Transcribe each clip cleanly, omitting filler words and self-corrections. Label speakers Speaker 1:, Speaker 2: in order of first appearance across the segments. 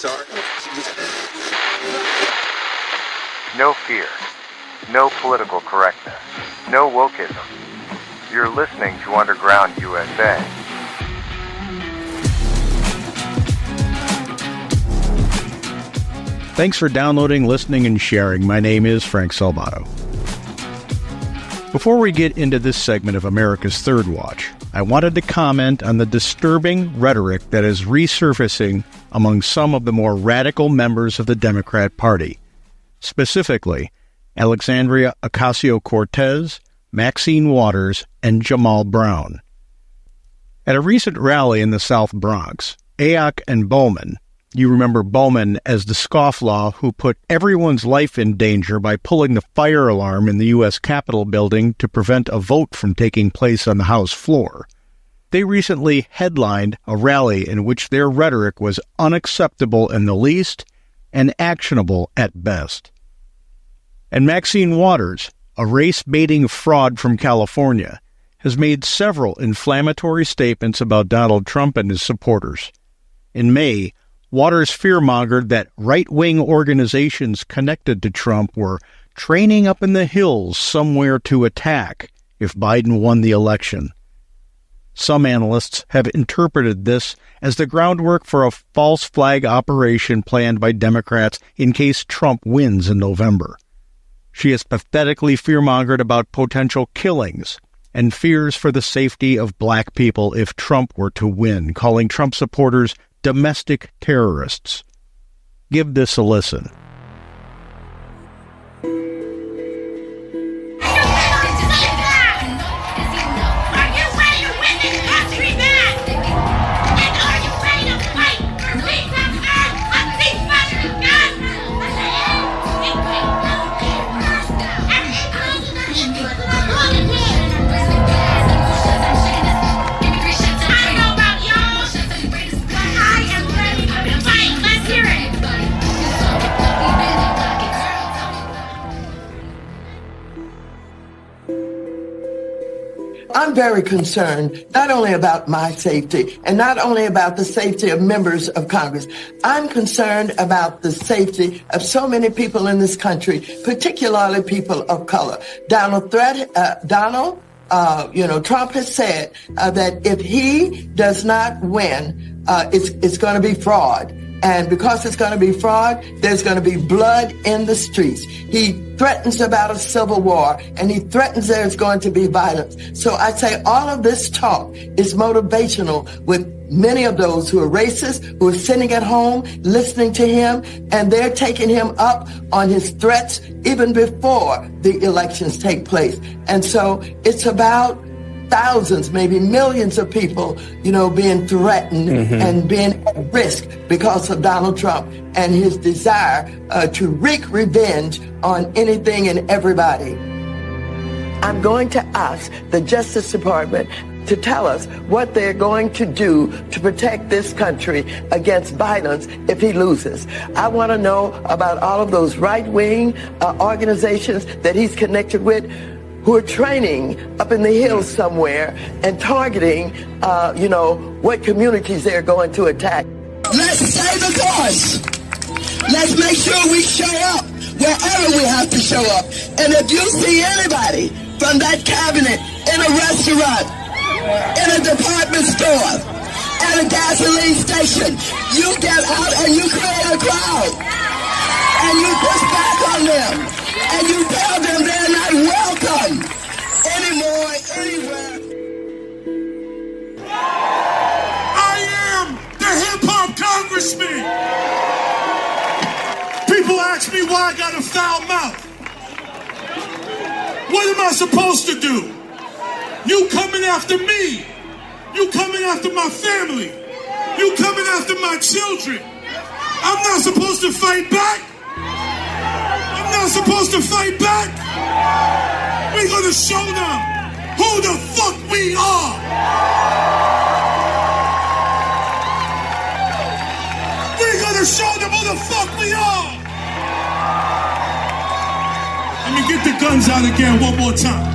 Speaker 1: No fear. No political correctness. No wokeism. You're listening to Underground USA.
Speaker 2: Thanks for downloading, listening, and sharing. My name is Frank Salvato. Before we get into this segment of America's Third Watch, I wanted to comment on the disturbing rhetoric that is resurfacing among some of the more radical members of the Democrat Party, specifically Alexandria Ocasio-Cortez, Maxine Waters, and Jamal Brown. At a recent rally in the South Bronx, Ayok and Bowman, you remember Bowman as the scofflaw who put everyone's life in danger by pulling the fire alarm in the U.S. Capitol building to prevent a vote from taking place on the House floor. They recently headlined a rally in which their rhetoric was unacceptable in the least and actionable at best. And Maxine Waters, a race-baiting fraud from California, has made several inflammatory statements about Donald Trump and his supporters. In May, Waters fearmongered that right-wing organizations connected to Trump were training up in the hills somewhere to attack if Biden won the election. Some analysts have interpreted this as the groundwork for a false flag operation planned by Democrats in case Trump wins in November. She has pathetically fearmongered about potential killings and fears for the safety of black people if Trump were to win, calling Trump supporters domestic terrorists. Give this a listen.
Speaker 3: I'm very concerned not only about my safety and not only about the safety of members of Congress. I'm concerned about the safety of so many people in this country, particularly people of color. Trump has said that if he does not win, it's going to be fraud. And because it's going to be fraud, there's going to be blood in the streets. He threatens about a civil war, and he threatens there's going to be violence. So I say all of this talk is motivational with many of those who are racist, who are sitting at home listening to him, and they're taking him up on his threats even before the elections take place. And so it's about thousands, maybe millions of people, being threatened and being at risk because of Donald Trump and his desire to wreak revenge on anything and everybody. I'm going to ask the Justice Department to tell us what they're going to do to protect this country against violence if he loses. I want to know about all of those right-wing organizations that he's connected with, who are training up in the hills somewhere and targeting, what communities they're going to attack.
Speaker 4: Let's stay the course. Let's make sure we show up wherever we have to show up. And if you see anybody from that cabinet in a restaurant, in a department store, at a gasoline station, you get out and you create a crowd. And you push back on them. And you tell them they're not welcome anymore, anywhere.
Speaker 5: I am the hip-hop congressman. People ask me why I got a foul mouth. What am I supposed to do? You coming after me. You coming after my family. You coming after my children. I'm not supposed to fight back. I'm not supposed to fight back. We're gonna show them who the fuck we are. We're gonna show them who the fuck we are. Let me get the guns out again one more time.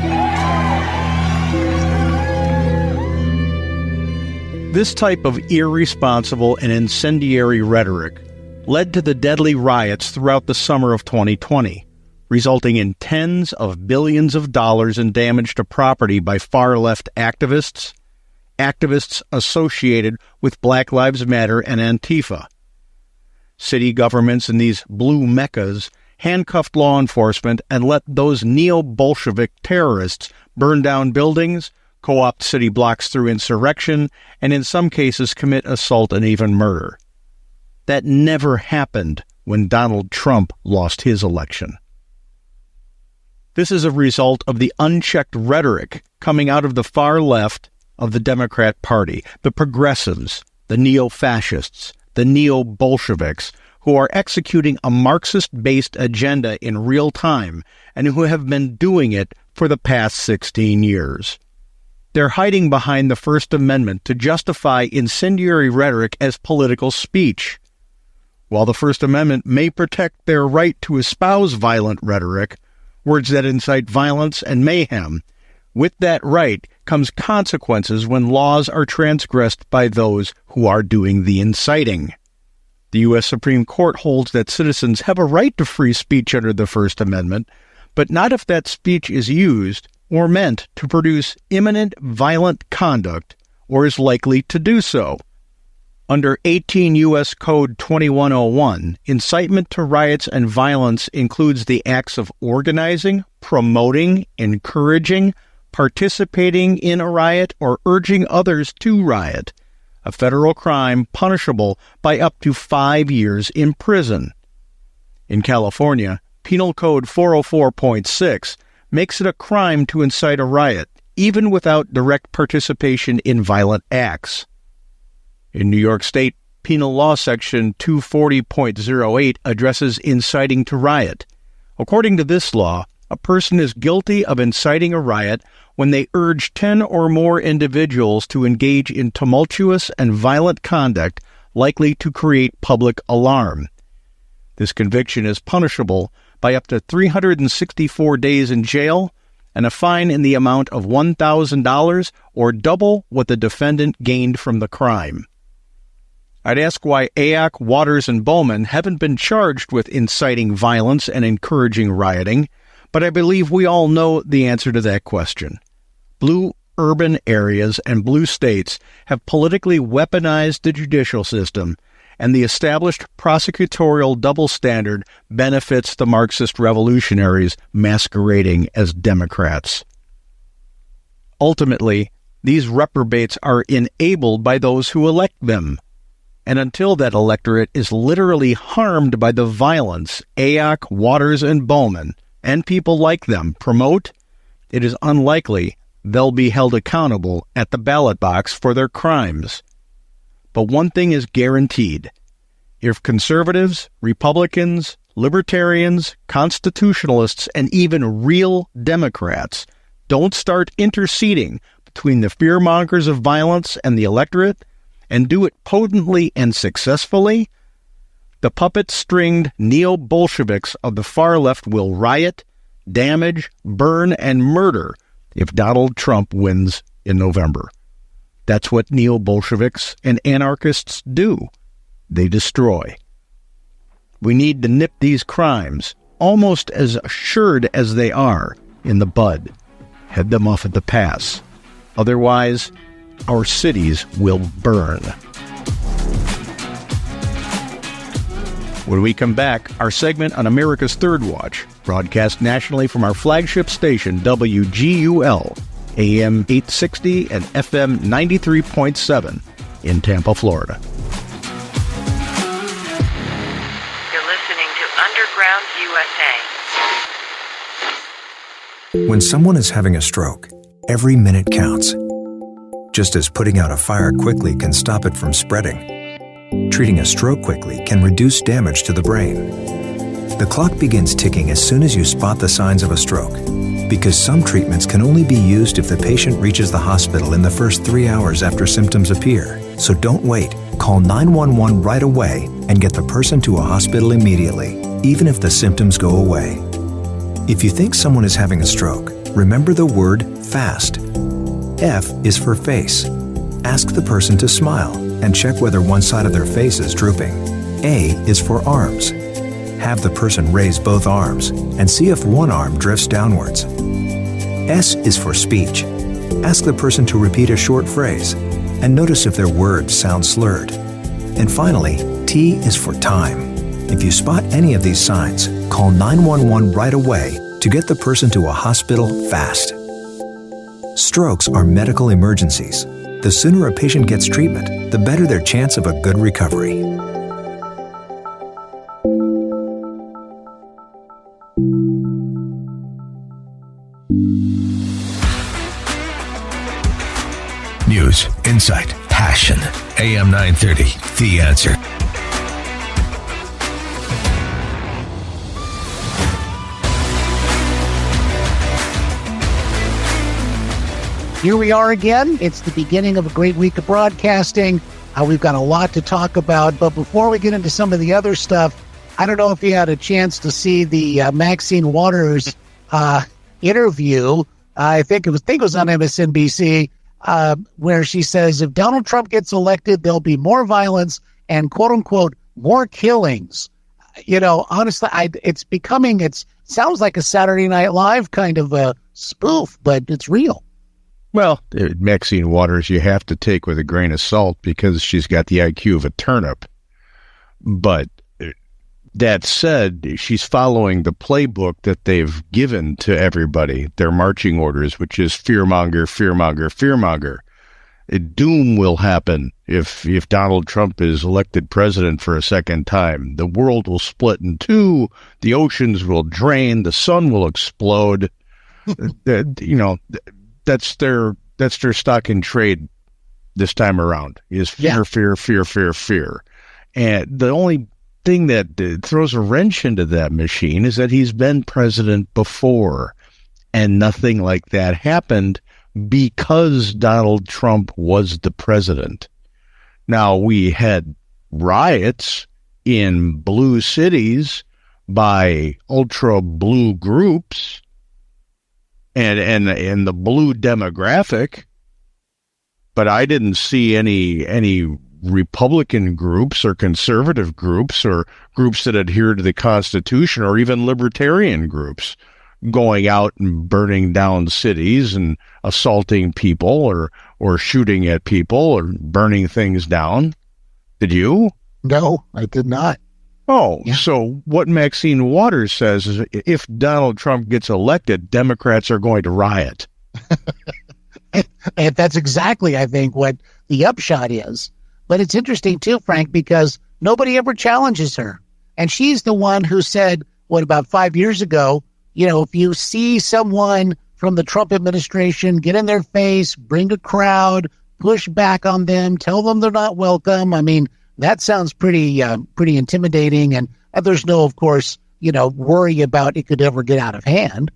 Speaker 2: This type of irresponsible and incendiary rhetoric led to the deadly riots throughout the summer of 2020, resulting in tens of billions of dollars in damage to property by far-left activists associated with Black Lives Matter and Antifa. City governments in these Blue Meccas handcuffed law enforcement and let those neo-Bolshevik terrorists burn down buildings, co-opt city blocks through insurrection, and in some cases commit assault and even murder. That never happened when Donald Trump lost his election. This is a result of the unchecked rhetoric coming out of the far left of the Democrat Party, the progressives, the neo-fascists, the neo-Bolsheviks, who are executing a Marxist-based agenda in real time and who have been doing it for the past 16 years. They're hiding behind the First Amendment to justify incendiary rhetoric as political speech. While the First Amendment may protect their right to espouse violent rhetoric, words that incite violence and mayhem, with that right comes consequences when laws are transgressed by those who are doing the inciting. The U.S. Supreme Court holds that citizens have a right to free speech under the First Amendment, but not if that speech is used or meant to produce imminent violent conduct or is likely to do so. Under 18 U.S. Code 2101, incitement to riots and violence includes the acts of organizing, promoting, encouraging, participating in a riot, or urging others to riot, a federal crime punishable by up to 5 years in prison. In California, Penal Code 404.6 makes it a crime to incite a riot, even without direct participation in violent acts. In New York State, Penal Law Section 240.08 addresses inciting to riot. According to this law, a person is guilty of inciting a riot when they urge 10 or more individuals to engage in tumultuous and violent conduct likely to create public alarm. This conviction is punishable by up to 364 days in jail and a fine in the amount of $1,000 or double what the defendant gained from the crime. I'd ask why Ayak, Waters, and Bowman haven't been charged with inciting violence and encouraging rioting, but I believe we all know the answer to that question. Blue urban areas and blue states have politically weaponized the judicial system, and the established prosecutorial double standard benefits the Marxist revolutionaries masquerading as Democrats. Ultimately, these reprobates are enabled by those who elect them. And until that electorate is literally harmed by the violence Ayak, Waters, and Bowman, and people like them, promote, it is unlikely they'll be held accountable at the ballot box for their crimes. But one thing is guaranteed. If conservatives, Republicans, libertarians, constitutionalists, and even real Democrats don't start interceding between the fearmongers of violence and the electorate, and do it potently and successfully, the puppet-stringed neo-Bolsheviks of the far left will riot, damage, burn, and murder if Donald Trump wins in November. That's what neo-Bolsheviks and anarchists do. They destroy. We need to nip these crimes, almost as assured as they are, in the bud. Head them off at the pass. Otherwise, our cities will burn. When we come back, our segment on America's Third Watch, broadcast nationally from our flagship station, WGUL, AM 860 and FM 93.7 in Tampa, Florida.
Speaker 6: You're listening to Underground USA.
Speaker 7: When someone is having a stroke, every minute counts. Just as putting out a fire quickly can stop it from spreading, treating a stroke quickly can reduce damage to the brain. The clock begins ticking as soon as you spot the signs of a stroke, because some treatments can only be used if the patient reaches the hospital in the first 3 hours after symptoms appear. So don't wait. Call 911 right away and get the person to a hospital immediately, even if the symptoms go away. If you think someone is having a stroke, remember the word FAST. F is for face. Ask the person to smile and check whether one side of their face is drooping. A is for arms. Have the person raise both arms and see if one arm drifts downwards. S is for speech. Ask the person to repeat a short phrase and notice if their words sound slurred. And finally, T is for time. If you spot any of these signs, call 911 right away to get the person to a hospital fast. Strokes are medical emergencies. The sooner a patient gets treatment, the better their chance of a good recovery.
Speaker 8: News, insight, passion. AM 930, The Answer.
Speaker 9: Here we are again. It's the beginning of a great week of broadcasting. We've got a lot to talk about. But before we get into some of the other stuff, I don't know if you had a chance to see the Maxine Waters interview. I think it was on MSNBC, where she says if Donald Trump gets elected, there'll be more violence and, quote unquote, more killings. You know, honestly, it sounds like a Saturday Night Live kind of a spoof, but it's real.
Speaker 2: Well, Maxine Waters, you have to take with a grain of salt because she's got the IQ of a turnip. But that said, she's following the playbook that they've given to everybody, their marching orders, which is fearmonger, fearmonger, fearmonger. Doom will happen if Donald Trump is elected president for a second time. The world will split in two, the oceans will drain, the sun will explode. That's their stock in trade this time around is fear, fear, fear, fear, fear. And the only thing that throws a wrench into that machine is that he's been president before, and nothing like that happened because Donald Trump was the president. Now, we had riots in blue cities by ultra blue groups, and the blue demographic, but I didn't see any Republican groups or conservative groups or groups that adhere to the Constitution or even libertarian groups going out and burning down cities and assaulting people or shooting at people or burning things down. Did you?
Speaker 9: No, I did not.
Speaker 2: Oh, yeah. So what Maxine Waters says is if Donald Trump gets elected, Democrats are going to riot.
Speaker 9: And that's exactly, I think, what the upshot is. But it's interesting, too, Frank, because nobody ever challenges her. And she's the one who said, about 5 years ago, if you see someone from the Trump administration, get in their face, bring a crowd, push back on them, tell them they're not welcome. I mean, that sounds pretty intimidating, and there's no, of course, worry about it could ever get out of hand.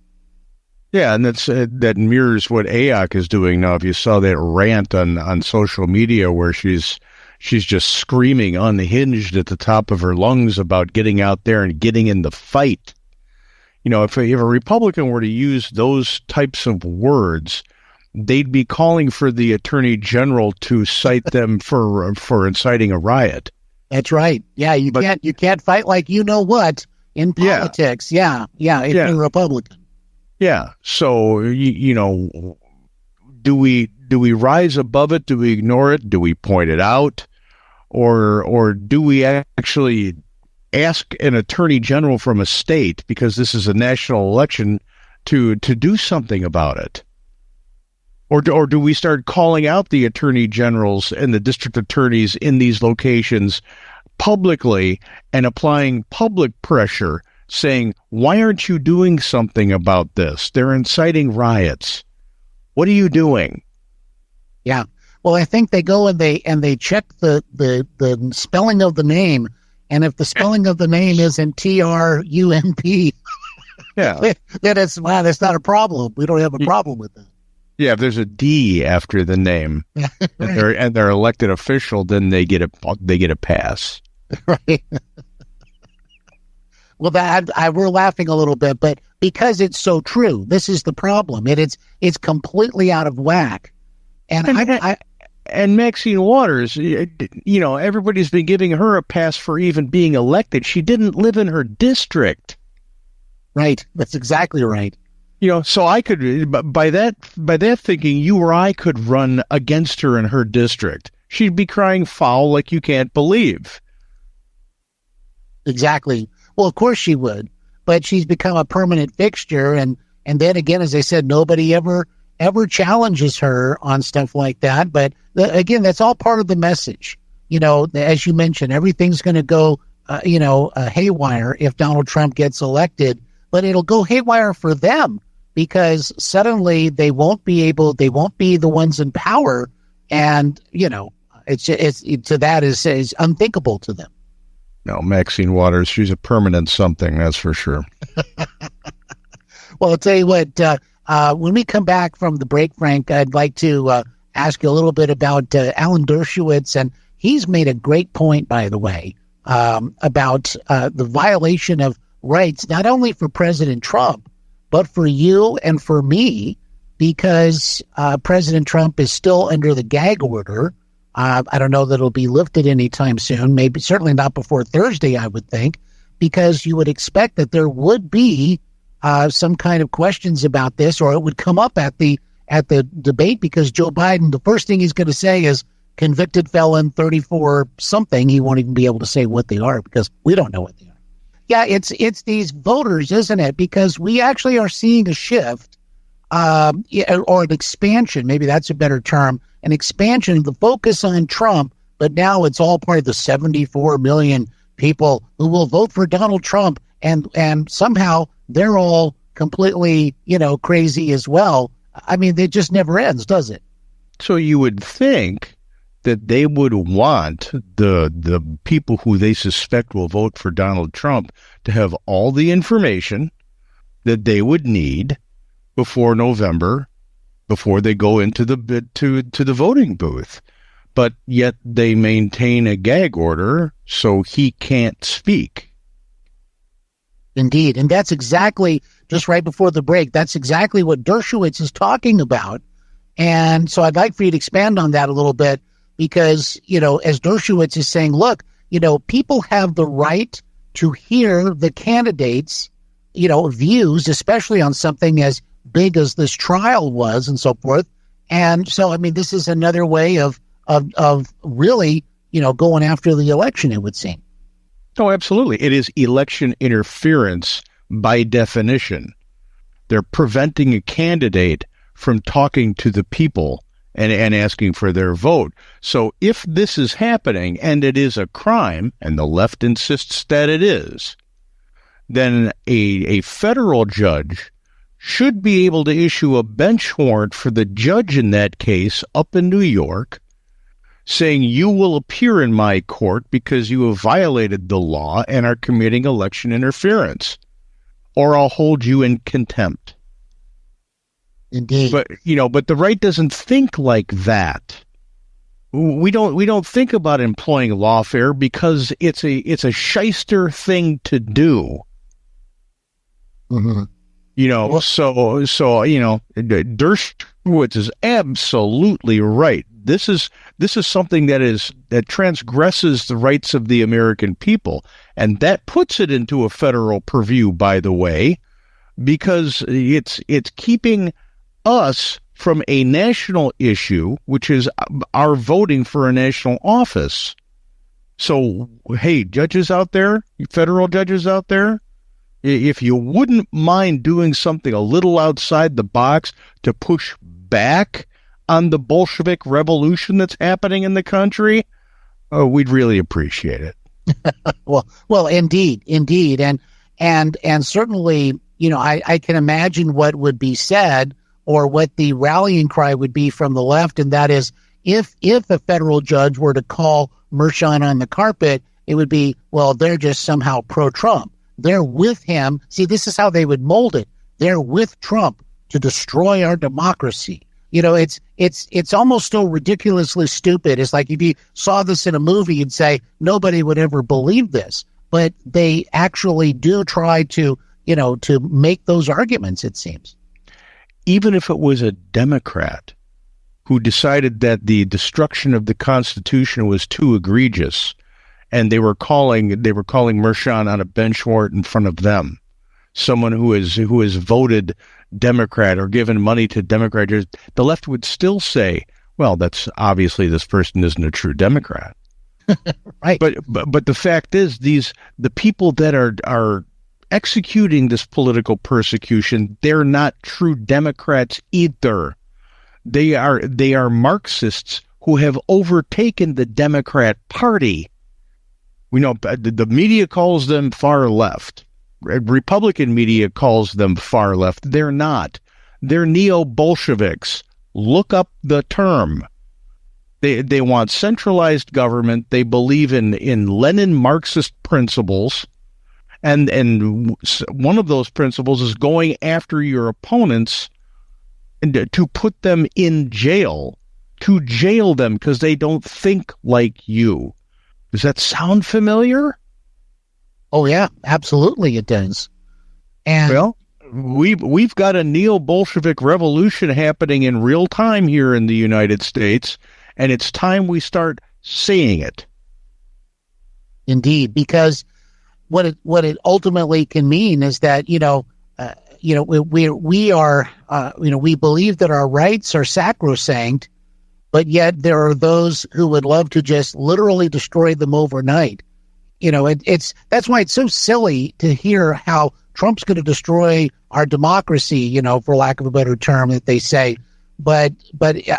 Speaker 2: Yeah, and that mirrors what AOC is doing now. If you saw that rant on social media where she's just screaming unhinged at the top of her lungs about getting out there and getting in the fight. If a Republican were to use those types of words, they'd be calling for the Attorney General to cite them for inciting a riot.
Speaker 9: That's right. Yeah, you can't fight like what in politics. Yeah, if you're a Republican.
Speaker 2: Yeah. So do we rise above it? Do we ignore it? Do we point it out, or do we actually ask an Attorney General from a state, because this is a national election, to do something about it? Or do we start calling out the attorney generals and the district attorneys in these locations publicly and applying public pressure, saying, why aren't you doing something about this? They're inciting riots. What are you doing?
Speaker 9: Yeah. Well, I think they go and they check the spelling of the name. And if the spelling of the name isn't Trump, then that's not a problem. We don't have a problem with that.
Speaker 2: Yeah, if there's a D after the name, right, and they're elected official, then they get a pass.
Speaker 9: Right. Well, we're laughing a little bit, but because it's so true, this is the problem. It's completely out of whack. And
Speaker 2: And Maxine Waters, everybody's been giving her a pass for even being elected. She didn't live in her district.
Speaker 9: Right. That's exactly right.
Speaker 2: So I could, by that thinking, you or I could run against her in her district. She'd be crying foul like you can't believe.
Speaker 9: Exactly. Well, of course she would, but she's become a permanent fixture. And then again, as I said, nobody ever challenges her on stuff like that. But again, that's all part of the message. As you mentioned, everything's going to go, haywire if Donald Trump gets elected, but it'll go haywire for them because suddenly they won't be the ones in power. And, it's unthinkable to them.
Speaker 2: No, Maxine Waters, she's a permanent something, that's for sure.
Speaker 9: Well, I'll tell you what, when we come back from the break, Frank, I'd like to ask you a little bit about Alan Dershowitz, and he's made a great point, by the way, about the violation of rights, not only for President Trump, but for you and for me, because President Trump is still under the gag order. I don't know that it'll be lifted anytime soon, certainly not before Thursday, I would think, because you would expect that there would be some kind of questions about this, or it would come up at the debate, because Joe Biden, the first thing he's going to say is convicted felon 34 something. He won't even be able to say what they are because we don't know what they are. Yeah, it's these voters, isn't it? Because we actually are seeing a shift, or an expansion, maybe that's a better term, an expansion of the focus on Trump, but now it's all part of the 74 million people who will vote for Donald Trump, and somehow they're all completely, crazy as well. I mean, it just never ends, does it?
Speaker 2: So you would think that they would want the people who they suspect will vote for Donald Trump to have all the information that they would need before November, before they go into the voting booth. But yet they maintain a gag order so he can't speak.
Speaker 9: Indeed. And that's exactly, just right before the break, that's exactly what Dershowitz is talking about. And so I'd like for you to expand on that a little bit, because, as Dershowitz is saying, look, people have the right to hear the candidates, views, especially on something as big as this trial was and so forth. And so, I mean, this is another way of really, going after the election, it would seem.
Speaker 2: Oh, absolutely. It is election interference by definition. They're preventing a candidate from talking to the people and asking for their vote. So if this is happening and it is a crime, and the left insists that it is, then a federal judge should be able to issue a bench warrant for the judge in that case up in New York, saying you will appear in my court because you have violated the law and are committing election interference, or I'll hold you in contempt.
Speaker 9: Indeed.
Speaker 2: But the right doesn't think like that. We don't think about employing lawfare because it's a shyster thing to do.
Speaker 9: Mm-hmm.
Speaker 2: Dershowitz is absolutely right. This is something that transgresses the rights of the American people, and that puts it into a federal purview, by the way, because it's keeping us from a national issue, which is our voting for a national office. So, hey, judges out there, federal judges out there, if you wouldn't mind doing something a little outside the box to push back on the Bolshevik revolution that's happening in the country, we'd really appreciate it.
Speaker 9: Well, indeed, and certainly, I can imagine what would be said, or what the rallying cry would be from the left, and that is, if a federal judge were to call Mershon on the carpet, it would be, well, they're just somehow pro-Trump. They're with him. See, this is how they would mold it. They're with Trump to destroy our democracy. It's almost so ridiculously stupid. It's like if you saw this in a movie, you'd say nobody would ever believe this. But they actually do try to make those arguments, it seems.
Speaker 2: Even if it was a Democrat who decided that the destruction of the Constitution was too egregious, and they were calling Mershon on a bench warrant in front of them. Someone who is voted Democrat or given money to Democrats, the left would still say, well, that's obviously this person isn't a true Democrat.
Speaker 9: Right.
Speaker 2: But the fact is, the people that are executing this political persecution, they're not true Democrats either. They are Marxists who have overtaken the Democrat Party. We know the media calls them far left. Republican media calls them far left. They're not. They're neo-Bolsheviks. Look up the term. They want centralized government. They believe in Lenin Marxist principles. And one of those principles is going after your opponents and to put them in jail, to jail them because they don't think like you. Does that sound familiar?
Speaker 9: Oh, yeah, absolutely it does. And
Speaker 2: well, we've got a neo-Bolshevik revolution happening in real time here in the United States, and it's time we start seeing it.
Speaker 9: Indeed, because what it ultimately can mean is that we believe that our rights are sacrosanct, but yet there are those who would love to just literally destroy them overnight. That's why it's so silly to hear how Trump's going to destroy our democracy, for lack of a better term, that they say. But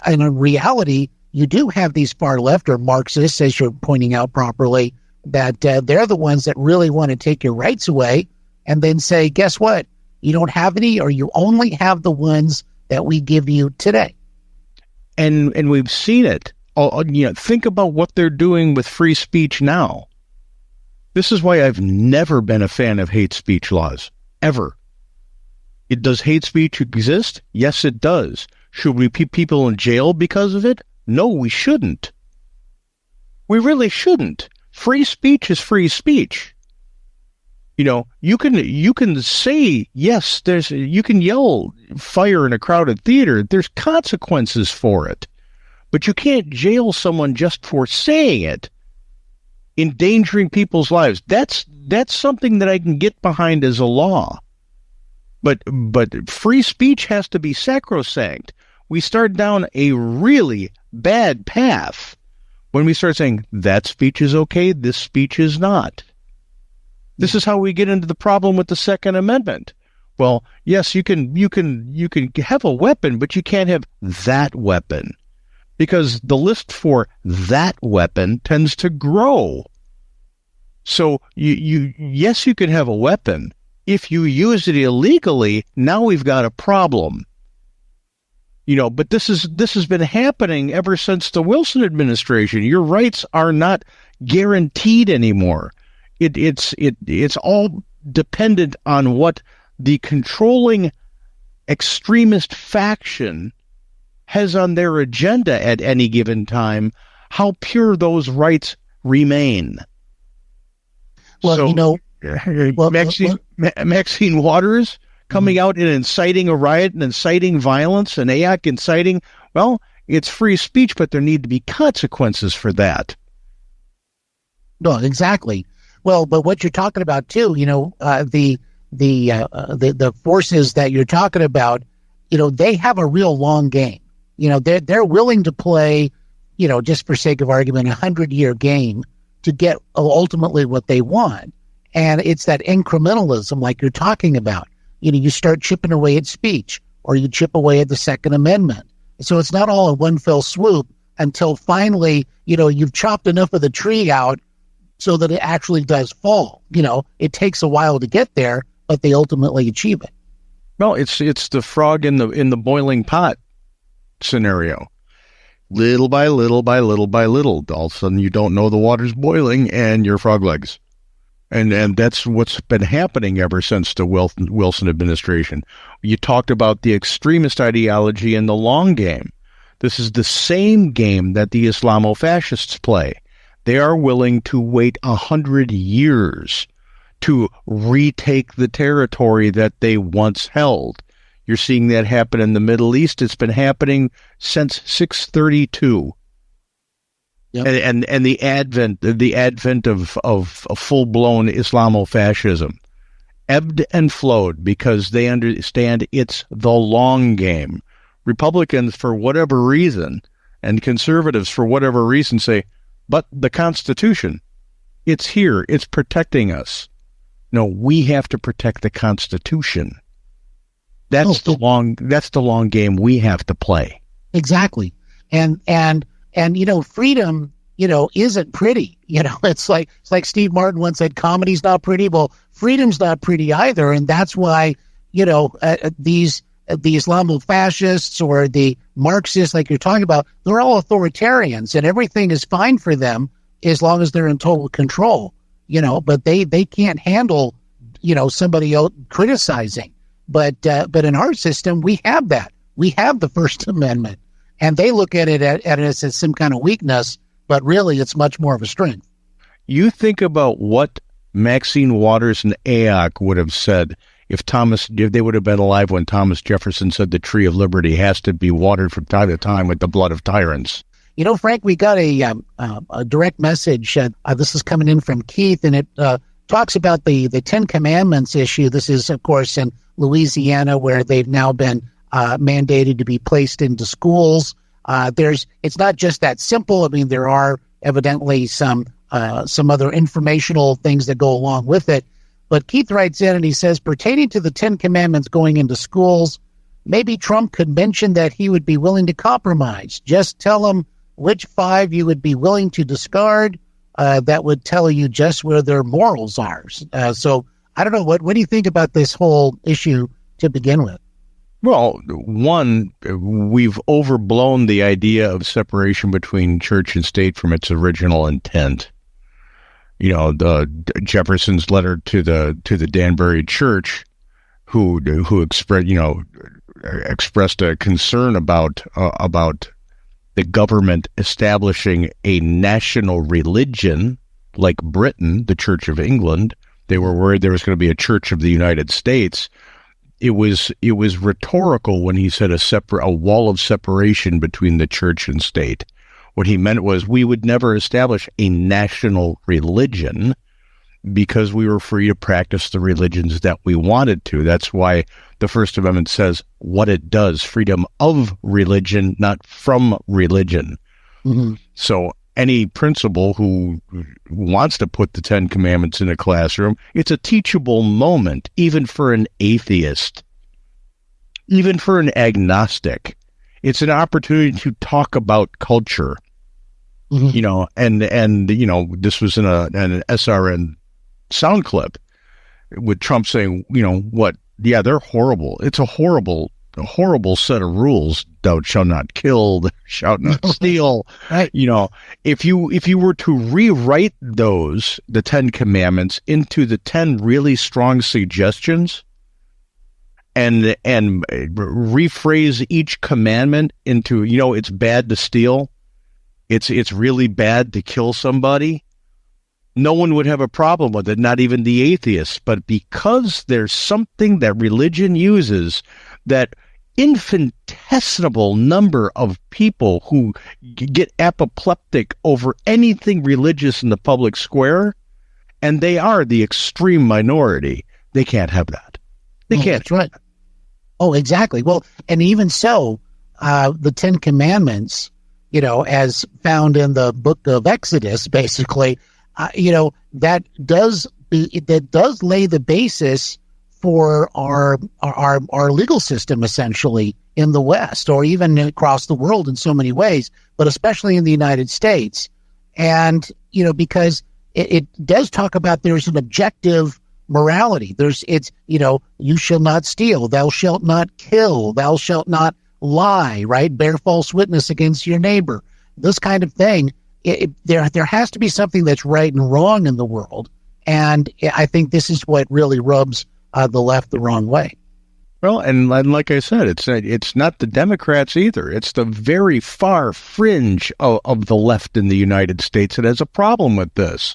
Speaker 9: in reality, you do have these far left or Marxists, as you're pointing out properly, that they're the ones that really want to take your rights away and then say, guess what? You don't have any, or you only have the ones that we give you today.
Speaker 2: And we've seen it. Think about what they're doing with free speech now. This is why I've never been a fan of hate speech laws, ever. Does hate speech exist? Yes, it does. Should we put people in jail because of it? No, we shouldn't. We really shouldn't. Free speech is free speech. You can say, yes, you can yell fire in a crowded theater. There's consequences for it. But you can't jail someone just for saying it, endangering people's lives. That's something that I can get behind as a law. But free speech has to be sacrosanct. We start down a really bad path when we start saying that speech is okay, this speech is not. This is how we get into the problem with the Second Amendment. Well, yes, you can have a weapon, but you can't have that weapon, because the list for that weapon tends to grow. So yes, you can have a weapon. If you use it illegally, now we've got a problem. But this has been happening ever since the Wilson administration. Your rights are not guaranteed anymore. It's all dependent on what the controlling extremist faction has on their agenda at any given time, how pure those rights remain.
Speaker 9: Well,
Speaker 2: Maxine Waters coming out and inciting a riot and inciting violence and AIC inciting, well, it's free speech, but there need to be consequences for that.
Speaker 9: No, exactly. Well, but what you're talking about too, the forces that you're talking about, they have a real long game. They're willing to play, just for sake of argument, 100-year game to get ultimately what they want. And it's that incrementalism like you're talking about. You start chipping away at speech, or you chip away at the Second Amendment. So it's not all in one fell swoop until finally, you've chopped enough of the tree out so that it actually does fall. It takes a while to get there, but they ultimately achieve it.
Speaker 2: Well, it's the frog in the boiling pot scenario. Little by little by little by little, all of a sudden you don't know the water's boiling and you're frog legs. And that's what's been happening ever since the Wilson administration. You talked about the extremist ideology in the long game. This is the same game that the Islamo-fascists play. They are willing to wait 100 years to retake the territory that they once held. You're seeing that happen in the Middle East. It's been happening since 632. Yep. And the advent of full-blown Islamofascism ebbed and flowed because they understand it's the long game. Republicans, for whatever reason, and conservatives, for whatever reason, say, but the Constitution, it's here, it's protecting us. No, we have to protect the Constitution. That's the long game we have to play.
Speaker 9: Exactly. And freedom, isn't pretty. It's like Steve Martin once said, comedy's not pretty. Well, freedom's not pretty either. And that's why, the Islamofascists or the Marxists, like you're talking about, they're all authoritarians and everything is fine for them as long as they're in total control, but they can't handle, somebody else criticizing. But in our system, we have that. We have the First Amendment, and they look at it as some kind of weakness, but really it's much more of a strength.
Speaker 2: You think about what Maxine Waters and Ayok would have said if they would have been alive when Thomas Jefferson said the tree of liberty has to be watered from time to time with the blood of tyrants.
Speaker 9: Frank, we got a direct message. This is coming in from Keith, and it talks about the Ten Commandments issue. This is, of course, in Louisiana, where they've now been mandated to be placed into schools. It's not just that simple. I mean, there are evidently some other informational things that go along with it. But Keith writes in and he says, pertaining to the Ten Commandments going into schools, maybe Trump could mention that he would be willing to compromise. Just tell him which 5 you would be willing to discard. That would tell you just where their morals are. So I don't know. What do you think about this whole issue to begin with?
Speaker 2: Well, one, we've overblown the idea of separation between church and state from its original intent. The Jefferson's letter to the Danbury Church, who expressed a concern about the government establishing a national religion like Britain, the Church of England. They were worried there was going to be a Church of the United States. It was rhetorical when he said a wall of separation between the church and state. What he meant was we would never establish a national religion because we were free to practice the religions that we wanted to. That's why the First Amendment says what it does, freedom of religion, not from religion. Mm-hmm. So any principal who wants to put the Ten Commandments in a classroom, it's a teachable moment, even for an atheist, even for an agnostic. It's an opportunity to talk about culture. Mm-hmm. And this was in an SRN sound clip with Trump saying, yeah, they're horrible. It's a horrible set of rules. Thou shalt not kill, thou shalt not steal. Right. If you were to rewrite the 10 commandments into the 10 really strong suggestions and rephrase each commandment into, it's bad to steal. It's really bad to kill somebody. No one would have a problem with it, not even the atheists. But because there's something that religion uses, that infinitesimal number of people who get apoplectic over anything religious in the public square, and they are the extreme minority, they can't have that. They can't.
Speaker 9: That's right. Oh, exactly. Well, and even so, the Ten Commandments, as found in the book of Exodus, basically, that does lay the basis for our legal system, essentially, in the West, or even across the world in so many ways, but especially in the United States. And, because it does talk about there's an objective morality. You shall not steal, thou shalt not kill, thou shalt not lie, right? Bear false witness against your neighbor. This kind of thing. There has to be something that's right and wrong in the world. And I think this is what really rubs the left the wrong way.
Speaker 2: Well, and like I said, it's not the Democrats either. It's the very far fringe of the left in the United States that has a problem with this.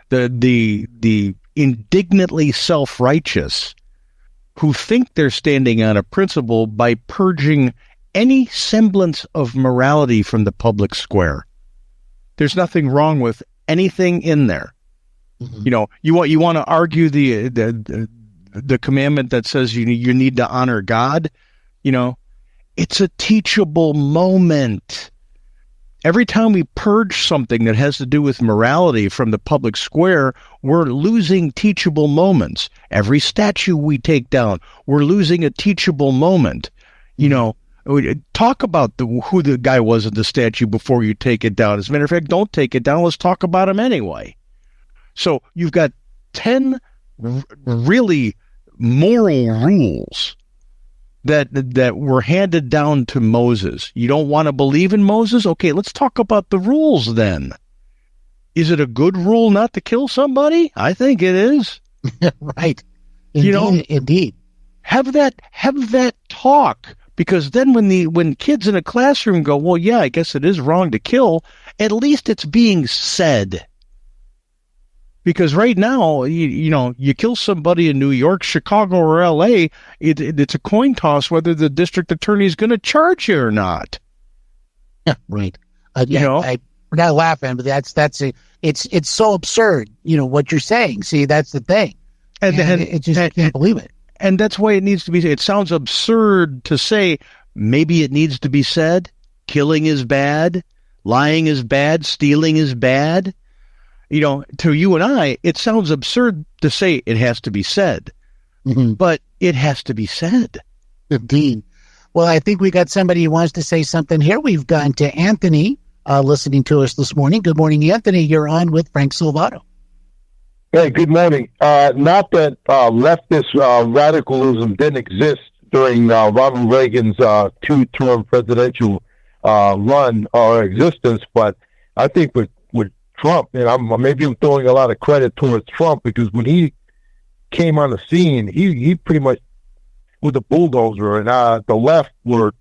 Speaker 2: The indignantly self-righteous who think they're standing on a principle by purging any semblance of morality from the public square. There's nothing wrong with anything in there. Mm-hmm. You know, you want to argue the commandment that says you need to honor God. You know, it's a teachable moment. Every time we purge something that has to do with morality from the public square, we're losing teachable moments. Every statue we take down, we're losing a teachable moment. You know, talk about who the guy was at the statue before you take it down. As a matter of fact, don't take it down. Let's talk about him anyway. So you've got 10 really moral rules that were handed down to Moses. You don't want to believe in Moses? Okay, let's talk about the rules then. Is it a good rule not to kill somebody? I think it is.
Speaker 9: Right. Indeed, indeed.
Speaker 2: Have that talk, because then when kids in a classroom go, well, yeah, I guess it is wrong to kill, at least it's being said. Because right now, you kill somebody in New York, Chicago, or L.A., it's a coin toss whether the district attorney is going to charge you or not.
Speaker 9: Yeah, right. We're not laughing, but it's so absurd. You know what you're saying. See, that's the thing, and it just I can't believe it.
Speaker 2: And that's why it needs to be. It sounds absurd to say. Maybe it needs to be said. Killing is bad. Lying is bad. Stealing is bad. You know, to you and I, it sounds absurd to say it has to be said, but it has to be said.
Speaker 9: Indeed. Well, I think we got somebody who wants to say something here. We've gone to Anthony listening to us this morning. Good morning, Anthony. You're on with Frank Silvato.
Speaker 10: Hey, good morning. Not that leftist radicalism didn't exist during Ronald Reagan's two-term presidential run or existence, but I think with Trump, and maybe I'm throwing a lot of credit towards Trump, because when he came on the scene, he pretty much was a bulldozer, and the left were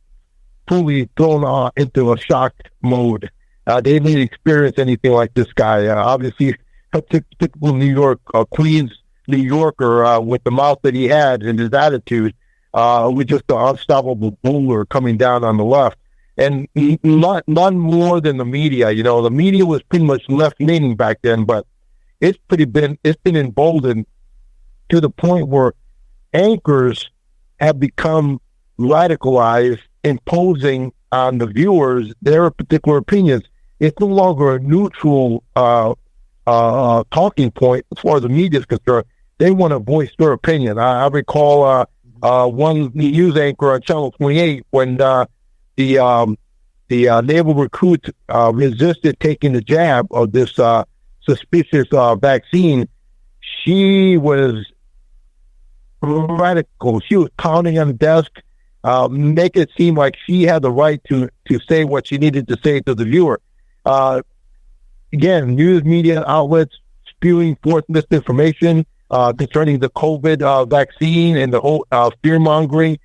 Speaker 10: fully thrown into a shock mode. They didn't experience anything like this guy. Obviously, a typical New York, Queens New Yorker with the mouth that he had and his attitude, with just the unstoppable bowler coming down on the left. And none more than the media. You know, the media was pretty much left-leaning back then, but it's been emboldened to the point where anchors have become radicalized, imposing on the viewers their particular opinions. It's no longer a neutral talking point as far as the media is concerned. They want to voice their opinion. I recall one news anchor on Channel 28 when the naval recruits resisted taking the jab of this suspicious vaccine. She was radical. She was pounding on the desk, making it seem like she had the right to say what she needed to say to the viewer. Again, news media outlets spewing forth misinformation concerning the COVID vaccine and the whole fear-mongering.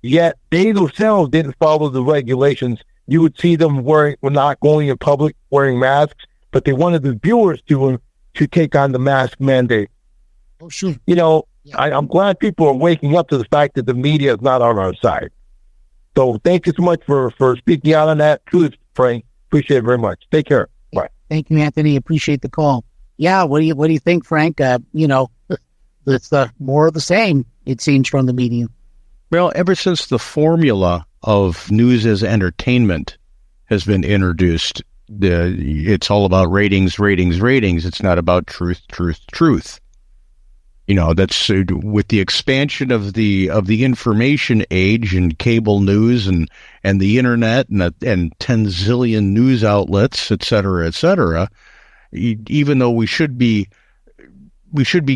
Speaker 10: Yet they themselves didn't follow the regulations. You would see them not going in public wearing masks, but they wanted the viewers to take on the mask mandate.
Speaker 9: Oh, sure.
Speaker 10: You know, yeah. I'm glad people are waking up to the fact that the media is not on our side. So thank you so much for speaking out on that. Truth, Frank. Appreciate it very much. Take care. Bye.
Speaker 9: Thank you, Anthony. Appreciate the call. Yeah. What do you think, Frank? It's more of the same, it seems, from the media.
Speaker 2: Well, ever since the formula of news as entertainment has been introduced, it's all about ratings. It's not about truth. You know, that's with the expansion of the information age and cable news and the internet and 10 zillion news outlets, et cetera, even though we should be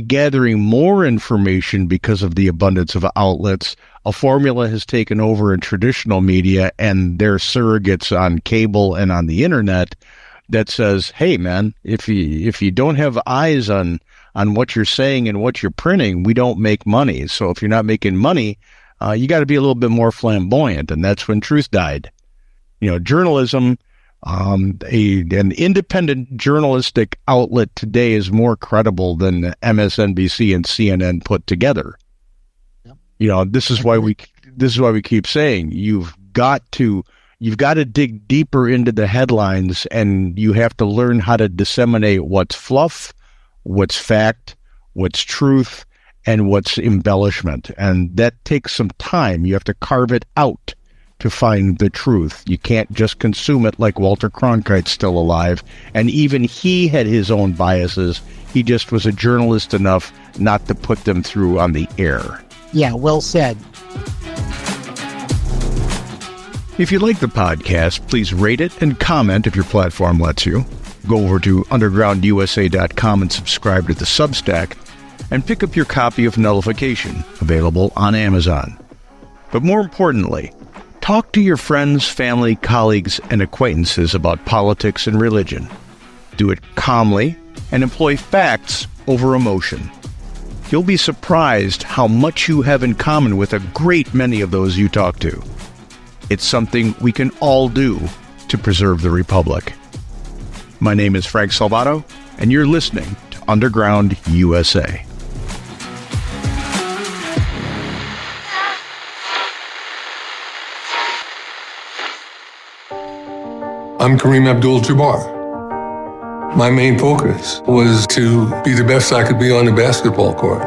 Speaker 2: gathering more information because of the abundance of outlets, a formula has taken over in traditional media and their surrogates on cable and on the internet that says, hey, man, if you don't have eyes on what you're saying and what you're printing, we don't make money. So if you're not making money, you got to be a little bit more flamboyant. And that's when truth died. You know, journalism, an independent journalistic outlet today is more credible than MSNBC and CNN put together. This is why we keep saying you've got to dig deeper into the headlines, and you have to learn how to disseminate what's fluff, what's fact, what's truth, and what's embellishment. And that takes some time. You have to carve it out to find the truth. You can't just consume it like Walter Cronkite's still alive. And even he had his own biases. He just was a journalist enough not to put them through on the air.
Speaker 9: Yeah, well said.
Speaker 2: If you like the podcast, please rate it and comment if your platform lets you. Go over to undergroundusa.com and subscribe to the Substack, and pick up your copy of Nullification, available on Amazon. But more importantly, talk to your friends, family, colleagues, and acquaintances about politics and religion. Do it calmly and employ facts over emotion. You'll be surprised how much you have in common with a great many of those you talk to. It's something we can all do to preserve the Republic. My name is Frank Salvato, and you're listening to Underground USA.
Speaker 11: I'm Kareem Abdul-Jabbar. My main focus was to be the best I could be on the basketball court.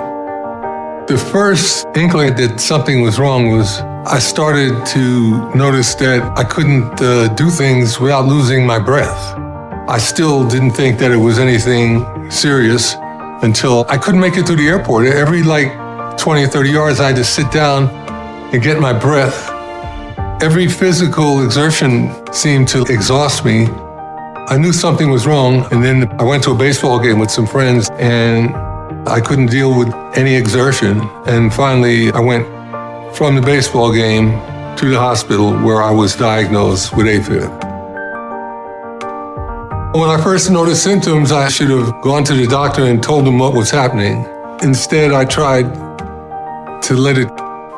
Speaker 11: The first inkling that something was wrong was I started to notice that I couldn't do things without losing my breath. I still didn't think that it was anything serious until I couldn't make it to the airport. Every 20 or 30 yards, I had to sit down and get my breath. Every physical exertion seemed to exhaust me. I knew something was wrong, and then I went to a baseball game with some friends, and I couldn't deal with any exertion. And finally, I went from the baseball game to the hospital where I was diagnosed with AFib. When I first noticed symptoms, I should have gone to the doctor and told him what was happening. Instead, I tried to let it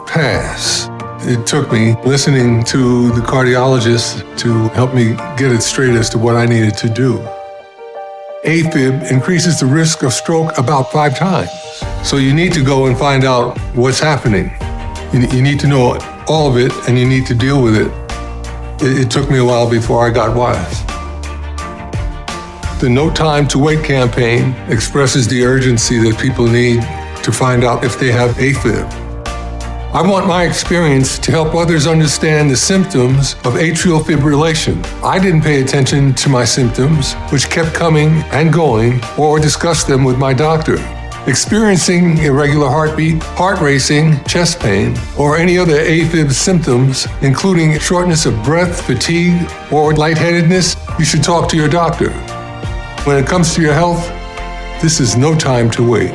Speaker 11: pass. It took me listening to the cardiologist to help me get it straight as to what I needed to do. AFib increases the risk of stroke about 5 times. So you need to go and find out what's happening. You need to know all of it, and you need to deal with it. It took me a while before I got wise. The No Time to Wait campaign expresses the urgency that people need to find out if they have AFib. I want my experience to help others understand the symptoms of atrial fibrillation. I didn't pay attention to my symptoms, which kept coming and going, or discuss them with my doctor. Experiencing irregular heartbeat, heart racing, chest pain, or any other AFib symptoms, including shortness of breath, fatigue, or lightheadedness, you should talk to your doctor. When it comes to your health, this is no time to wait.